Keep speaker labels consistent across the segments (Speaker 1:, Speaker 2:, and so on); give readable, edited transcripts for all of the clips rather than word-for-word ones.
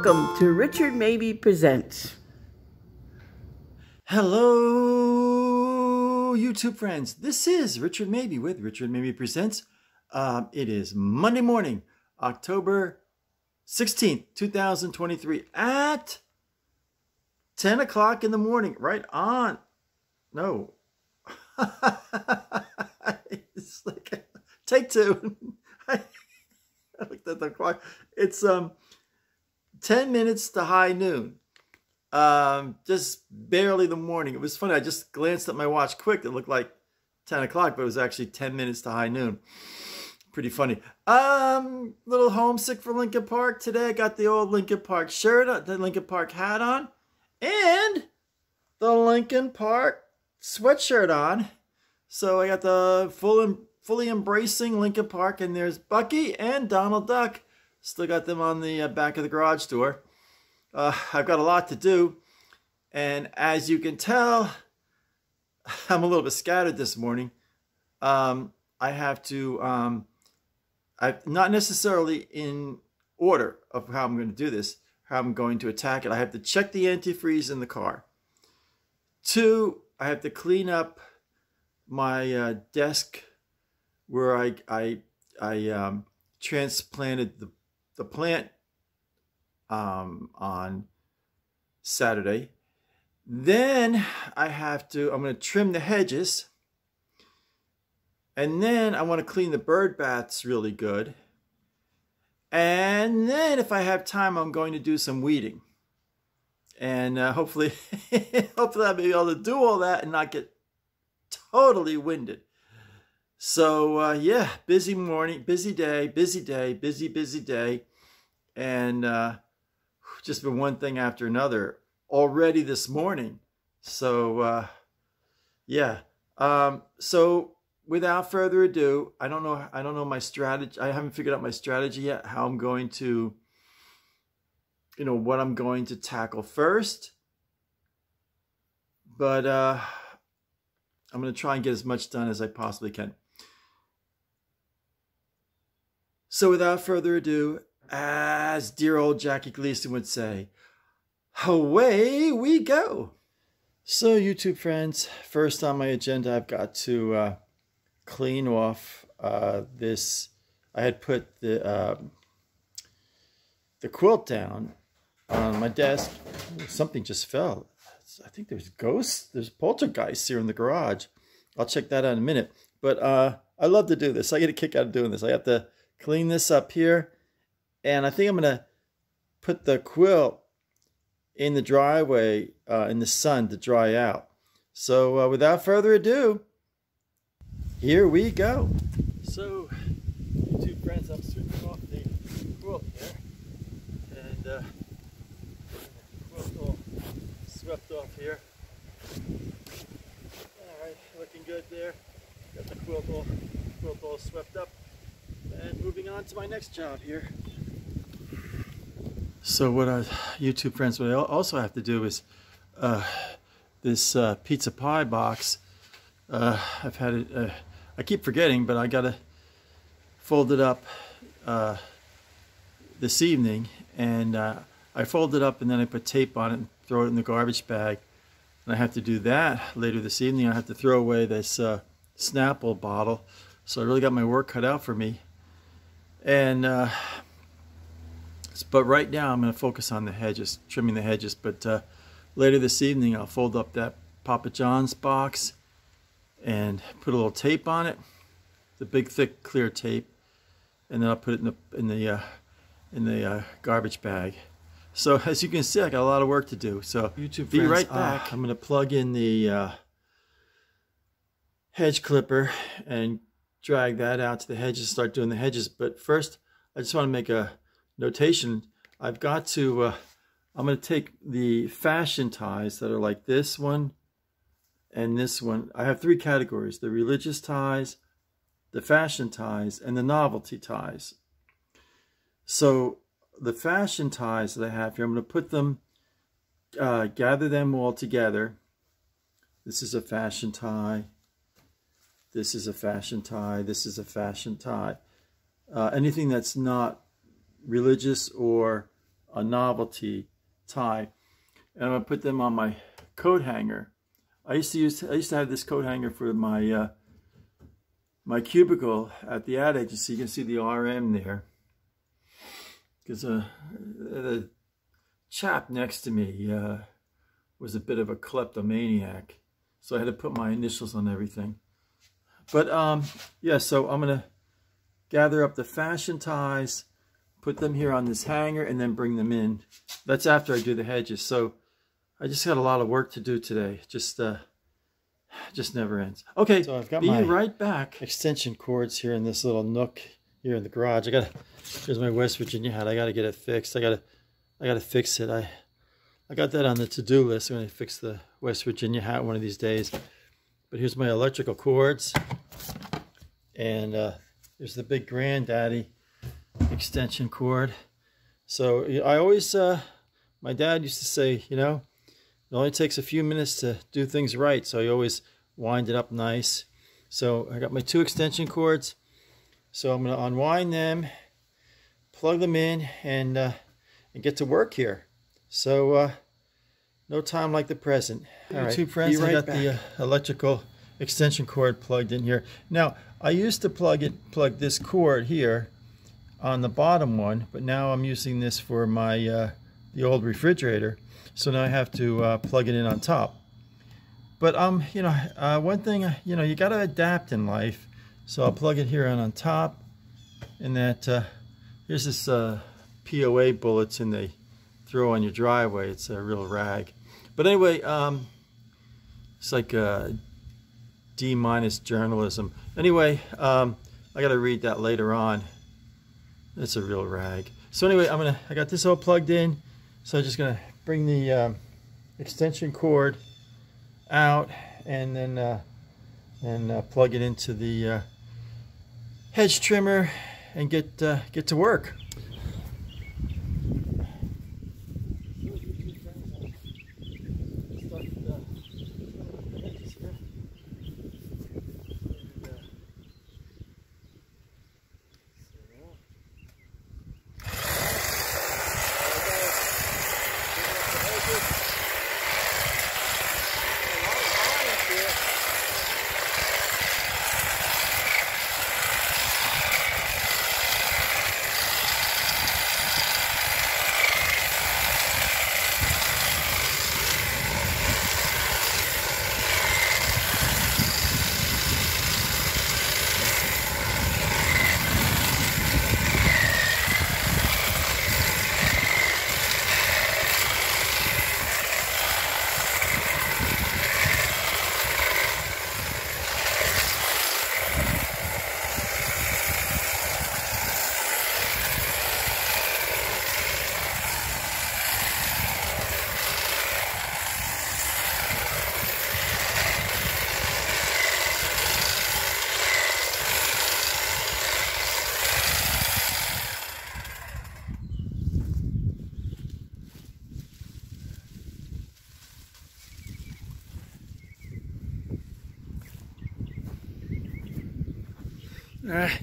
Speaker 1: Welcome to Richard Mabey Presents.
Speaker 2: Hello, YouTube friends. This is Richard Mabey with Richard Mabey Presents. It is Monday morning, October 16th, 2023 at 10 o'clock in the morning. Right on. No. It's like, take two. I looked at the clock. It's 10 minutes to high noon. Just barely the morning. It was funny. I just glanced at my watch quick. It looked like 10 o'clock, but it was actually 10 minutes to high noon. Pretty funny. Little homesick for Lincoln Park today. I got the old Lincoln Park shirt, the Lincoln Park hat on, and the Lincoln Park sweatshirt on. So I got the fully embracing Lincoln Park, and there's Bucky and Donald Duck. Still got them on the back of the garage door. I've got a lot to do, and as you can tell, I'm a little bit scattered this morning. I have to, I'm not necessarily in order of how I'm going to do this, how I'm going to attack it. I have to check the antifreeze in the car. 2, I have to clean up my desk where I transplanted the plant on Saturday. Then I'm going to trim the hedges, and then I want to clean the bird baths really good, and then if I have time, I'm going to do some weeding, and hopefully I'll be able to do all that and not get totally winded. So yeah, busy morning, busy day, busy day, and just been one thing after another already this morning. So yeah. So without further ado, I don't know my strategy. I haven't figured out my strategy yet, how I'm going to, what I'm going to tackle first. But I'm going to try and get as much done as I possibly can. So without further ado, as dear old Jackie Gleason would say, away we go. So YouTube friends, first on my agenda, I've got to clean off this. I had put the quilt down on my desk. Something just fell. I think there's ghosts. There's poltergeists here in the garage. I'll check that out in a minute. But I love to do this. I get a kick out of doing this. I have to clean this up here. And I think I'm going to put the quilt in the driveway in the sun to dry out. So without further ado, here we go. So, YouTube friends, I'm sweeping off the quilt there. And the quilt all swept off here. Alright, looking good there. Got the quilt all swept up. And moving on to my next job here. So what YouTube friends, what I also have to do is this pizza pie box. I've had it, I keep forgetting, but I gotta fold it up this evening, and I fold it up and then I put tape on it and throw it in the garbage bag. And I have to do that later this evening. I have to throw away this Snapple bottle. So I really got my work cut out for me. And but right now I'm going to focus on the hedges, trimming the hedges. But later this evening I'll fold up that Papa John's box and put a little tape on it, the big thick clear tape, and then I'll put it in the garbage bag. So as you can see, I got a lot of work to do. So YouTube be friends, right back. I'm going to plug in the hedge clipper and drag that out to the hedges, start doing the hedges. But first, I just want to make a notation. I've got to, I'm going to take the fashion ties that are like this one and this one. I have 3 categories: the religious ties, the fashion ties, and the novelty ties. So the fashion ties that I have here, I'm going to put them, gather them all together. This is a fashion tie. This is a fashion tie. This is a fashion tie. Anything that's not religious or a novelty tie. And I'm going to put them on my coat hanger. I used to have this coat hanger for my my cubicle at the ad agency. You can see the RM there. Because the chap next to me was a bit of a kleptomaniac. So I had to put my initials on everything. But yeah, so I'm going to gather up the fashion ties, put them here on this hanger, and then bring them in. That's after I do the hedges. So I just got a lot of work to do today. Just never ends. Okay, so I've got my right back. Extension cords here in this little nook here in the garage. Here's my West Virginia hat. I got to get it fixed. I got to fix it. I got that on the to-do list. I'm going to fix the West Virginia hat one of these days. But here's my electrical cords. And there's the big granddaddy extension cord. So I always, my dad used to say, you know, it only takes a few minutes to do things right. So I always wind it up nice. So I got my 2 extension cords. So I'm going to unwind them, plug them in, and get to work here. So no time like the present. All right, YouTube friends, I got the electrical extension cord plugged in here. Now, I used to plug this cord here on the bottom one, but now I'm using this for my the old refrigerator. So now I have to plug it in on top. But you know, one thing, you know, you got to adapt in life. So I'll plug it here on top, and that here's this POA bulletin they throw on your driveway. It's a real rag. But anyway, it's like D- journalism. Anyway, I got to read that later on. It's a real rag. So anyway, I got this all plugged in. So I'm just gonna bring the extension cord out and then plug it into the hedge trimmer and get to work.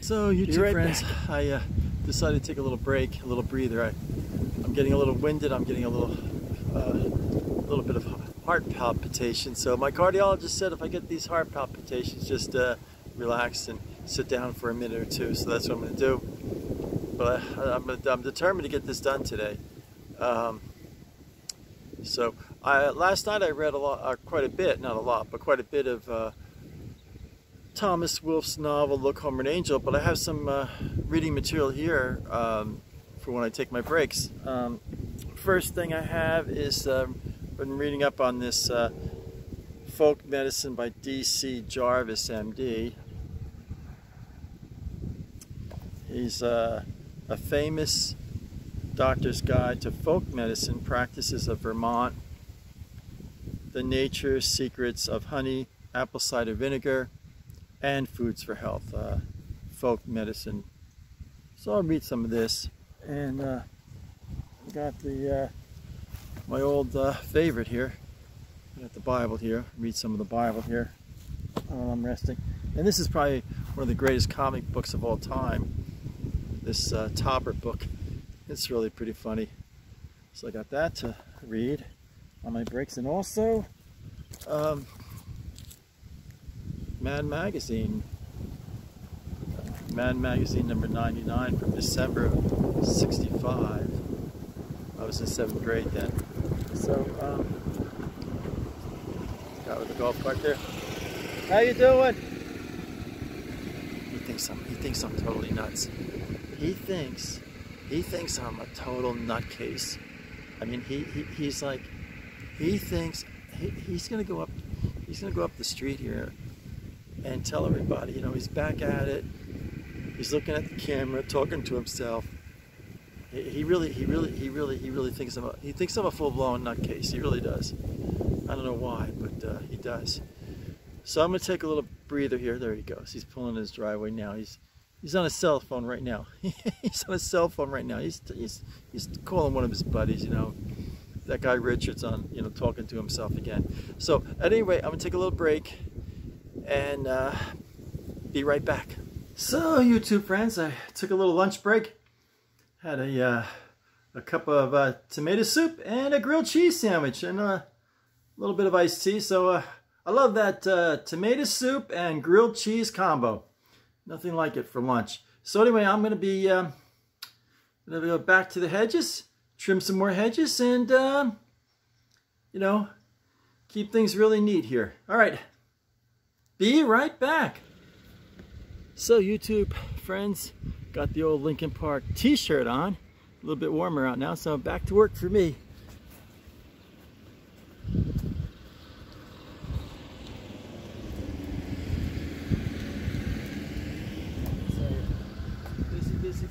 Speaker 2: So YouTube friends, I decided to take a little break, a little breather. I'm getting a little winded. I'm getting a little bit of heart palpitation. So my cardiologist said if I get these heart palpitations, just relax and sit down for a minute or two. So that's what I'm going to do. But I'm determined to get this done today. So last night I read quite a bit, not a lot, but quite a bit of Thomas Wolfe's novel Look Home, an Angel, but I have some reading material here for when I take my breaks. First thing I have is been reading up on this folk medicine by D.C. Jarvis, MD. He's a famous doctor's guide to folk medicine practices of Vermont, the nature secrets of honey, apple cider vinegar, and foods for health, folk medicine. So I'll read some of this, and I got the my old favorite here. I got the Bible here. Read some of the Bible here while I'm resting. And this is probably one of the greatest comic books of all time. This Topper book. It's really pretty funny. So I got that to read on my breaks, and also Mad Magazine number 99 from December of '65. I was in 7th grade then. So guy with the golf cart there. How you doing? He thinks I'm totally nuts. He thinks I'm a total nutcase. I mean, he's like, he thinks he's gonna go up the street here and tell everybody, you know, he's back at it. He's looking at the camera, talking to himself. He really thinks I'm a full-blown nutcase. He really does. I don't know why, but he does. So I'm gonna take a little breather here. There he goes. He's pulling his driveway now. He's on his cell phone right now. He's on his cell phone right now. He's calling one of his buddies. You know, that guy Richard's on. You know, talking to himself again. So at any rate, I'm gonna take a little break and be right back. So YouTube friends, I took a little lunch break. Had a cup of tomato soup and a grilled cheese sandwich and a little bit of iced tea. So I love that tomato soup and grilled cheese combo. Nothing like it for lunch. So anyway, I'm going to be gonna go back to the hedges, trim some more hedges, and you know, keep things really neat here. All right, be right back. So YouTube friends, got the old Lincoln Park t-shirt on. A little bit warmer out now, so back to work for me.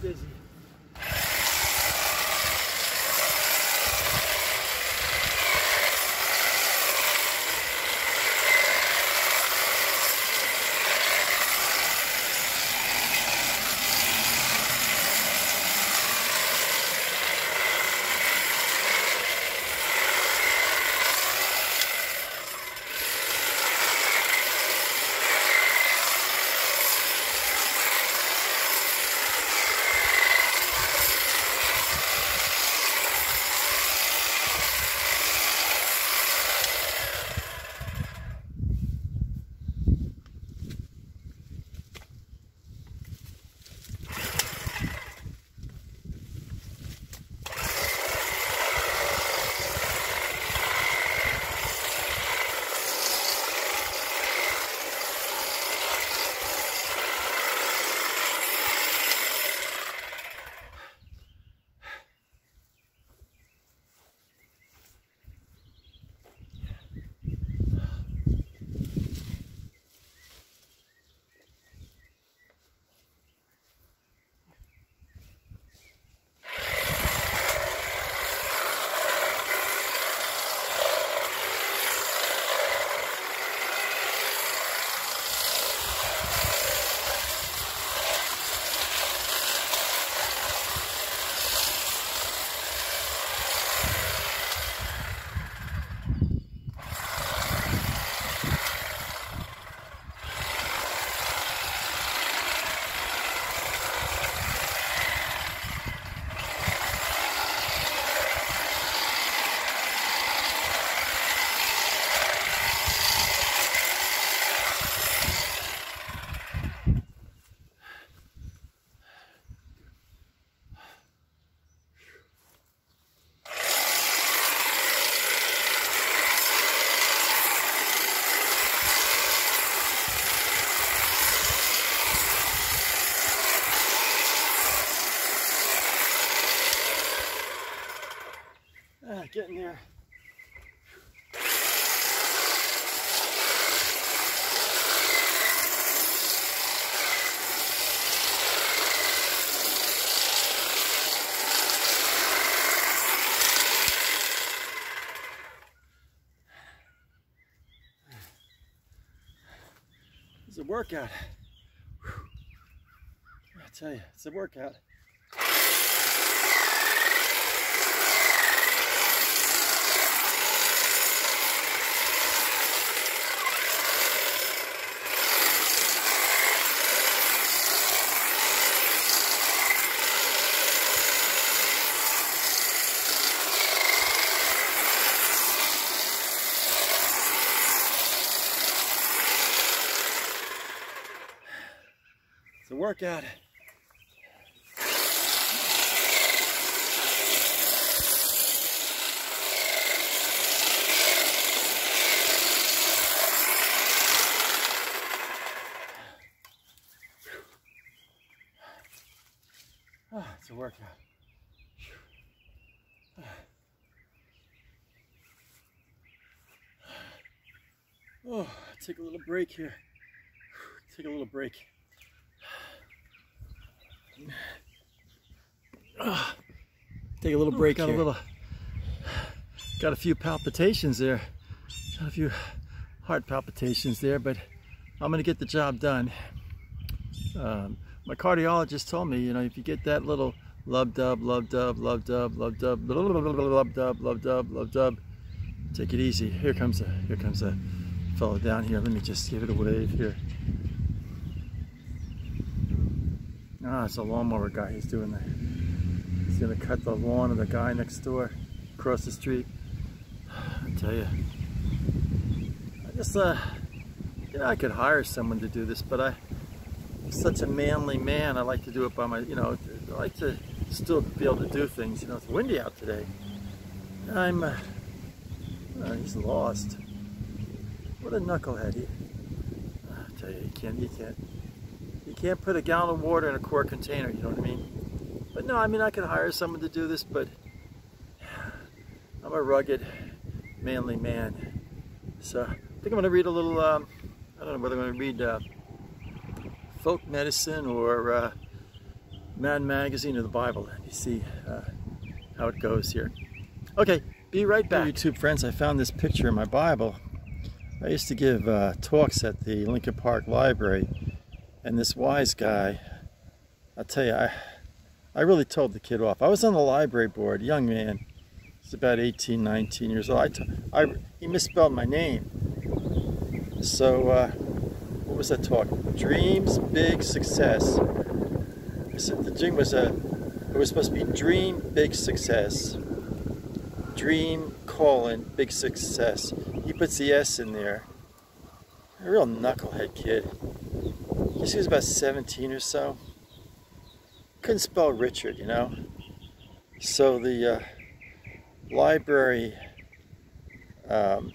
Speaker 2: Busy. Getting there. It's a workout. I tell you, it's a workout. workout. Oh, it's a workout. Oh, take a little break here. Take a little break. Take a little break here. Got a few palpitations there. Got a few heart palpitations there, but I'm gonna get the job done. My cardiologist told me, you know, if you get that little lub dub, lub dub, lub dub, lub dub, lub dub, lub dub, lub dub, take it easy. Here comes a fellow down here. Let me just give it a wave here. Ah, it's a lawnmower guy. He's doing that. He's gonna cut the lawn of the guy next door, across the street. I tell you, I just you know, I could hire someone to do this, but I'm such a manly man. I like to do it by my, you know, I like to still be able to do things. You know, it's windy out today. He's lost. What a knucklehead. I tell you, you can't put a gallon of water in a quart container, you know what I mean? But no, I mean, I could hire someone to do this, but I'm a rugged, manly man. So I think I'm gonna read a little, I don't know whether I'm gonna read folk medicine or Mad Magazine or the Bible. Let me see how it goes here. Okay, be right back. Hey, YouTube friends, I found this picture in my Bible. I used to give talks at the Lincoln Park Library, and this wise guy, I'll tell you, I really told the kid off. I was on the library board, young man. He's about 18, 19 years old. He misspelled my name. So, what was that talk? Dreams, big success. I said the dream was it was supposed to be dream, big success. Dream, big success. He puts the S in there. A real knucklehead kid. I guess he was about 17 or so. Couldn't spell Richard, you know. So the library the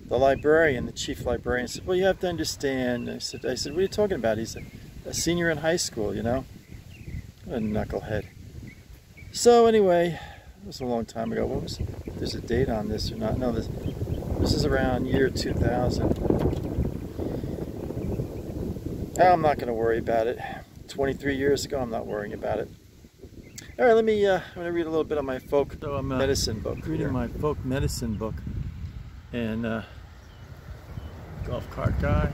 Speaker 2: librarian, the chief librarian, said, well, you have to understand. I said, what are you talking about? He's a senior in high school, you know. What a knucklehead. So anyway, it was a long time ago. What was it? There's a date on this or not? No, this is around year 2000. I'm not going to worry about it. 23 years ago, I'm not worrying about it. All right, I'm going to read a little bit of my folk medicine book. Reading my folk medicine book. And golf cart guy.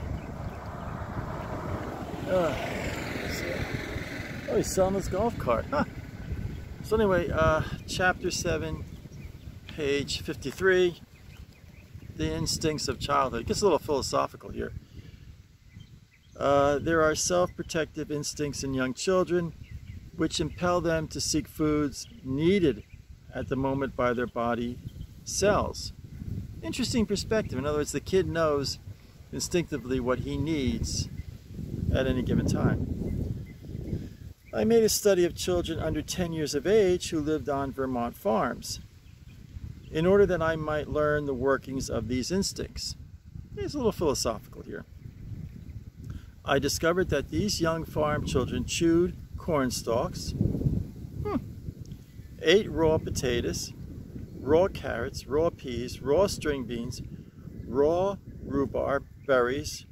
Speaker 2: Oh, he's selling his golf cart. Huh. So anyway, chapter 7, page 53, the instincts of childhood. It gets a little philosophical here. There are self-protective instincts in young children which impel them to seek foods needed at the moment by their body cells. Interesting perspective. In other words, the kid knows instinctively what he needs at any given time. I made a study of children under 10 years of age who lived on Vermont farms in order that I might learn the workings of these instincts. It's a little philosophical here. I discovered that these young farm children chewed corn stalks, ate raw potatoes, raw carrots, raw peas, raw string beans, raw rhubarb, berries,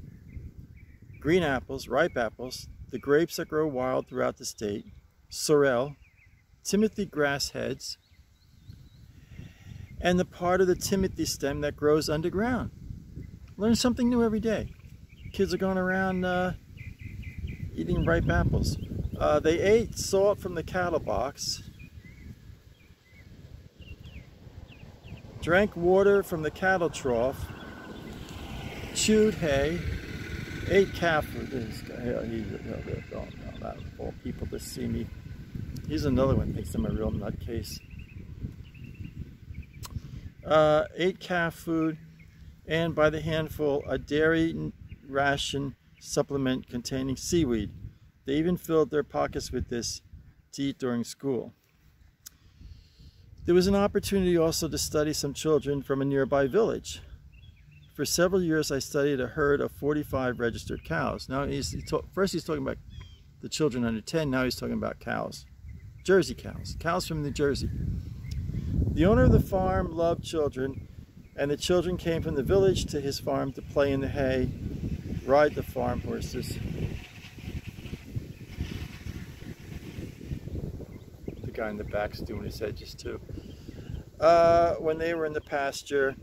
Speaker 2: green apples, ripe apples, the grapes that grow wild throughout the state, sorrel, timothy grass heads, and the part of the timothy stem that grows underground. Learn something new every day. Kids are going around eating ripe apples. They ate salt from the cattle box, drank water from the cattle trough, chewed hay, ate calf food. This guy, not all people to see me. He's another one, thinks I'm a real nutcase. Ate calf food, and by the handful, a dairy ration supplement containing seaweed. They even filled their pockets with this to eat during school. There was an opportunity also to study some children from a nearby village. For several years, I studied a herd of 45 registered cows. Now, first he's talking about the children under 10. Now he's talking about cows. Jersey cows. Cows from New Jersey. The owner of the farm loved children, and the children came from the village to his farm to play in the hay, ride the farm horses. The guy in the back's doing his hedges too. When they were in the pasture,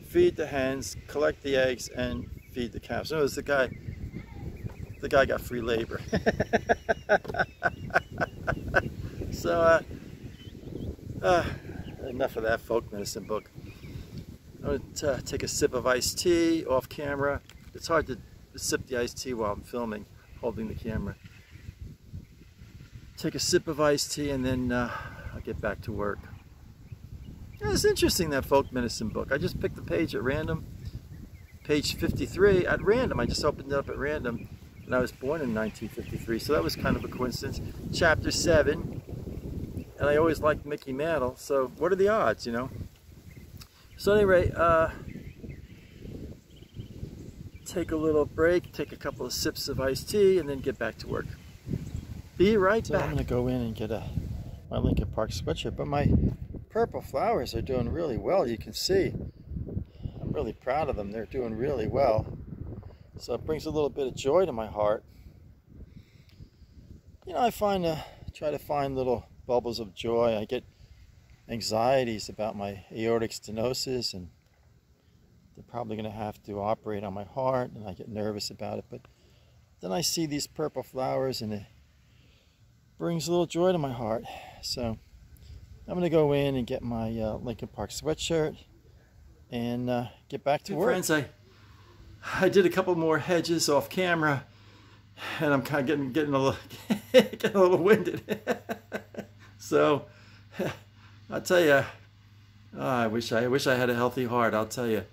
Speaker 2: feed the hens, collect the eggs, and feed the calves. So the guy got free labor. So enough of that folk medicine book. I'm going to take a sip of iced tea off camera. It's hard to sip the iced tea while I'm filming, holding the camera. Take a sip of iced tea and then I'll get back to work. Yeah, it's interesting, that folk medicine book. I just picked the page at random. Page 53 at random. I just opened it up at random. And I was born in 1953, so that was kind of a coincidence. Chapter 7. And I always liked Mickey Mantle, so what are the odds, you know? So anyway, take a little break, take a couple of sips of iced tea, and then get back to work. Be right back. I'm going to go in and get my Lincoln Park sweatshirt, but my purple flowers are doing really well, you can see. I'm really proud of them. They're doing really well. So it brings a little bit of joy to my heart. You know, I try to find little bubbles of joy. I get anxieties about my aortic stenosis, and they're probably going to have to operate on my heart, and I get nervous about it. But then I see these purple flowers, and it brings a little joy to my heart. So I'm going to go in and get my Lincoln Park sweatshirt and get back to work. Friends, I did a couple more hedges off camera, and I'm kind of getting a little getting a little winded. So I'll tell you, I wish I had a healthy heart. I'll tell you.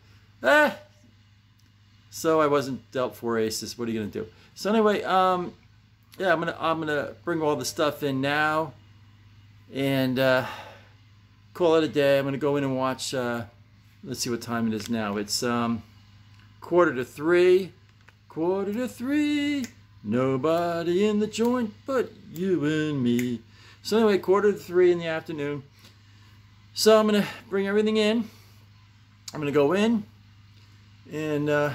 Speaker 2: So I wasn't dealt 4 aces. What are you gonna do? So anyway, yeah, I'm gonna bring all the stuff in now, and call it a day. I'm gonna go in and watch. Let's see what time it is now. It's 2:45. 2:45. Nobody in the joint but you and me. So anyway, 2:45 in the afternoon. So I'm gonna bring everything in. I'm gonna go in and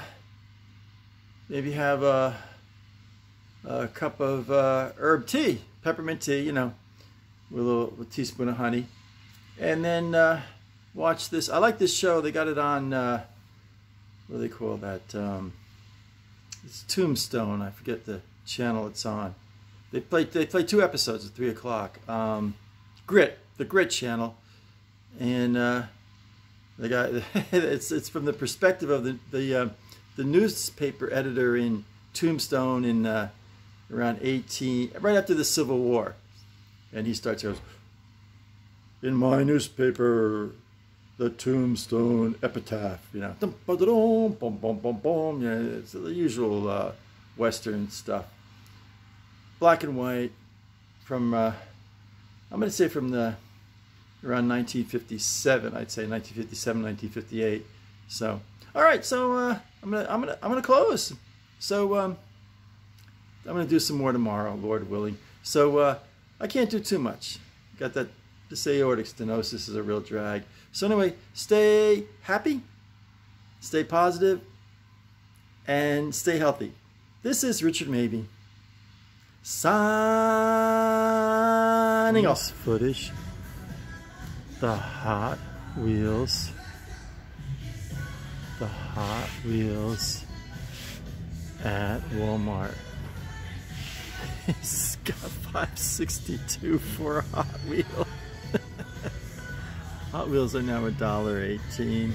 Speaker 2: maybe have a cup of herb tea, peppermint tea, you know, with a teaspoon of honey, and then watch this. I like this show. They got it on. What do they call that? It's Tombstone. I forget the channel it's on. They play 2 episodes at 3 o'clock. The Grit channel, and the guy. it's from the perspective of the newspaper editor in Tombstone in around right after the Civil War, and he goes, in my newspaper, the Tombstone epitaph, you know, yeah, it's the usual Western stuff, black and white, from I'm going to say from around 1957. I'd say 1957, 1958. So, all right. So I'm gonna close. So I'm gonna do some more tomorrow, Lord willing. So I can't do too much. Got that. This aortic stenosis is a real drag. So anyway, stay happy, stay positive, and stay healthy. This is Richard Mabey, signing off. Footage, the Hot Wheels at Walmart. It's got $5.62 for a Hot Wheel. Hot Wheels are now $1.18.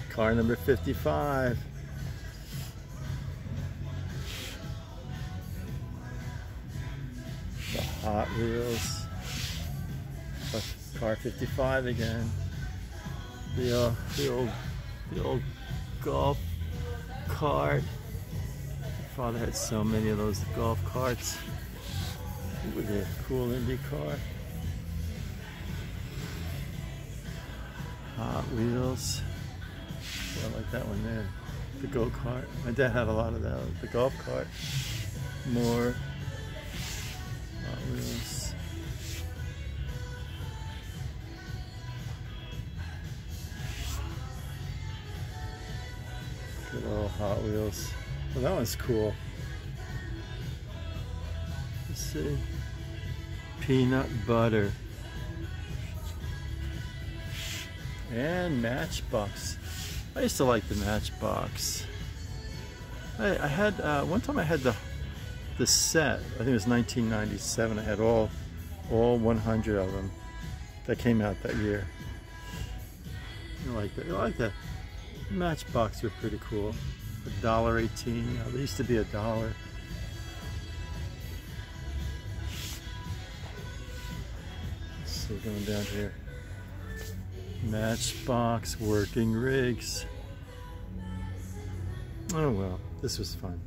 Speaker 2: Car number 55. The Hot Wheels. Car 55 again. The old golf cart. Father had so many of those golf carts with a cool Indy car. Hot Wheels. Oh, I like that one there. The go-kart. My dad had a lot of that. The golf cart. More Hot Wheels. Good old Hot Wheels. Well, that one's cool. Let's see. Peanut butter. And Matchbox. I used to like the Matchbox. I had one time I had the set. I think it was 1997. I had all 100 of them that came out that year. I like that. I like that. Matchbox were pretty cool. $1.18. They used to be $1. Let's see, going down here. Matchbox working rigs. Oh well, this was fun.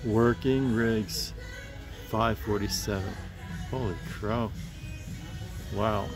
Speaker 2: Working rigs. $5.47. Holy crow. Wow.